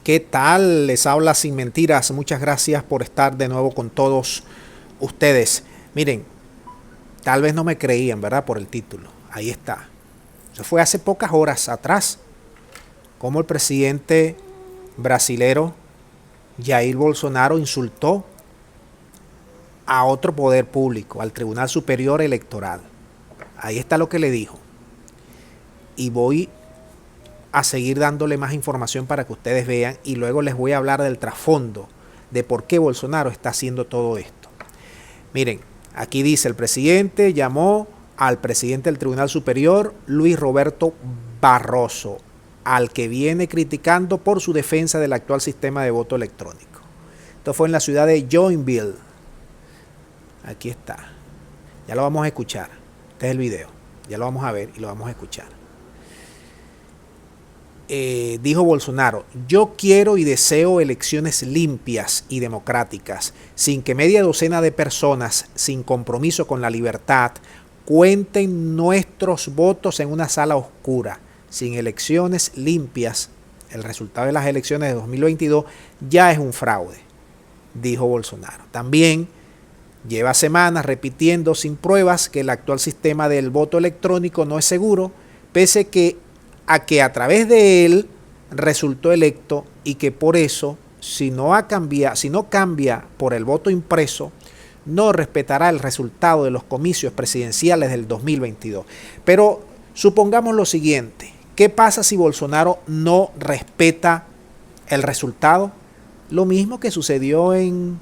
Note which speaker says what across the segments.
Speaker 1: ¿Qué tal? Les habla Sin Mentiras. Muchas gracias por estar de nuevo con todos ustedes. Miren, tal vez no me creían, ¿verdad? Por el título. Ahí está. Eso fue hace pocas horas atrás. Como el presidente brasilero Jair Bolsonaro insultó a otro poder público, al Tribunal Superior Electoral. Ahí está lo que le dijo. Y voy a seguir dándole más información para que ustedes vean, y luego les voy a hablar del trasfondo de por qué Bolsonaro está haciendo todo esto. Miren, aquí dice: el presidente llamó al presidente del Tribunal Superior, Luis Roberto Barroso, al que viene criticando por su defensa del actual sistema de voto electrónico. Esto fue en la ciudad de Joinville. Aquí está. Ya lo vamos a escuchar. Este es el video. Ya lo vamos a ver y lo vamos a escuchar. Dijo Bolsonaro: yo quiero y deseo elecciones limpias y democráticas, sin que media docena de personas sin compromiso con la libertad cuenten nuestros votos en una sala oscura. Sin elecciones limpias, el resultado de las elecciones de 2022 ya es un fraude, dijo Bolsonaro. También lleva semanas repitiendo sin pruebas que el actual sistema del voto electrónico no es seguro, pese a que a través de él resultó electo, y que por eso, si no cambia por el voto impreso, no respetará el resultado de los comicios presidenciales del 2022. Pero supongamos lo siguiente: ¿qué pasa si Bolsonaro no respeta el resultado? Lo mismo que sucedió en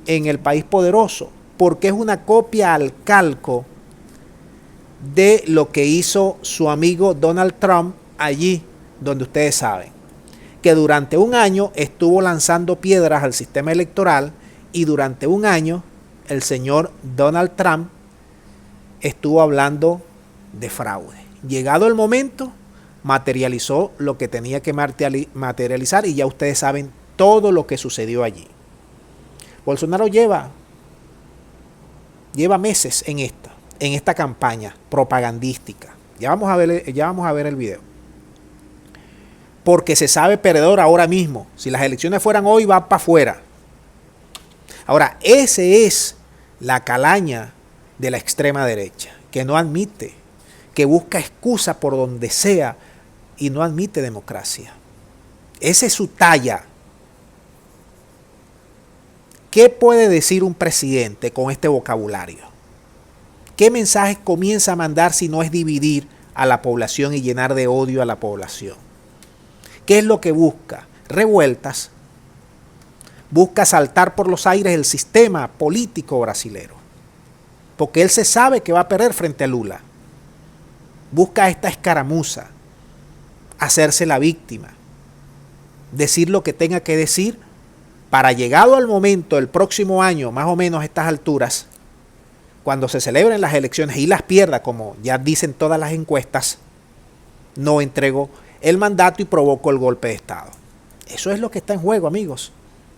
Speaker 1: el país poderoso, porque es una copia al calco de lo que hizo su amigo Donald Trump allí, donde ustedes saben que durante un año estuvo lanzando piedras al sistema electoral, y durante un año el señor Donald Trump estuvo hablando de fraude. Llegado el momento, materializó lo que tenía que materializar, y ya ustedes saben todo lo que sucedió allí. Bolsonaro lleva meses en esta campaña propagandística. Ya vamos a ver el video. Porque se sabe perdedor ahora mismo. Si las elecciones fueran hoy, va para afuera. Ahora, esa es la calaña de la extrema derecha, que no admite, que busca excusa por donde sea y no admite democracia. Esa es su talla. ¿Qué puede decir un presidente con este vocabulario? ¿Qué mensajes comienza a mandar si no es dividir a la población y llenar de odio a la población? ¿Qué es lo que busca? Revueltas. Busca saltar por los aires el sistema político brasilero, porque él se sabe que va a perder frente a Lula. Busca esta escaramuza, hacerse la víctima, decir lo que tenga que decir, para, llegado al momento del próximo año, más o menos a estas alturas, cuando se celebren las elecciones y las pierda, como ya dicen todas las encuestas, no entregó el mandato y provocó el golpe de Estado. Eso es lo que está en juego, amigos.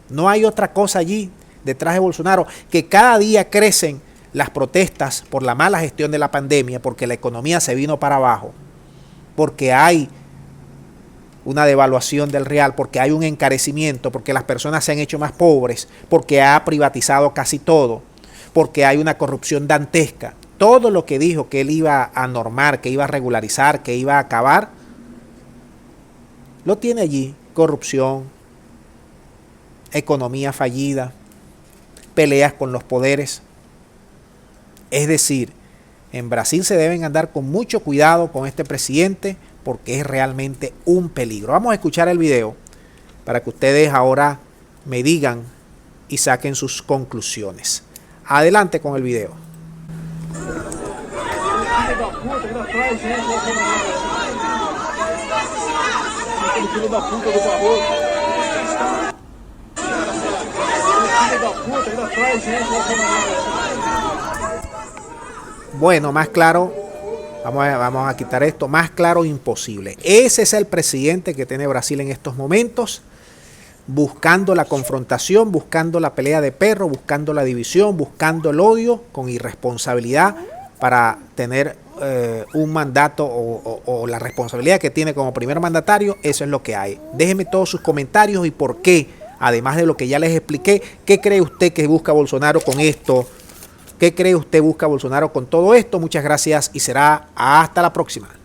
Speaker 1: No hay otra cosa allí detrás de Bolsonaro, que cada día crecen las protestas por la mala gestión de la pandemia, porque la economía se vino para abajo, porque hay una devaluación del real, porque hay un encarecimiento, porque las personas se han hecho más pobres, porque ha privatizado casi todo, porque hay una corrupción dantesca. Todo lo que dijo que él iba a normar, que iba a regularizar, que iba a acabar, lo tiene allí. Corrupción, economía fallida, peleas con los poderes. Es decir, en Brasil se deben andar con mucho cuidado con este presidente, porque es realmente un peligro. Vamos a escuchar el video para que ustedes ahora me digan y saquen sus conclusiones. Adelante con el video. Bueno, más claro, vamos a quitar esto, más claro imposible. Ese es el presidente que tiene Brasil en estos momentos, buscando la confrontación, buscando la pelea de perro, buscando la división, buscando el odio con irresponsabilidad para tener un mandato o la responsabilidad que tiene como primer mandatario, eso es lo que hay. Déjenme todos sus comentarios y por qué, además de lo que ya les expliqué, ¿qué cree usted que busca Bolsonaro con esto? ¿Qué cree usted busca Bolsonaro con todo esto? Muchas gracias y será hasta la próxima.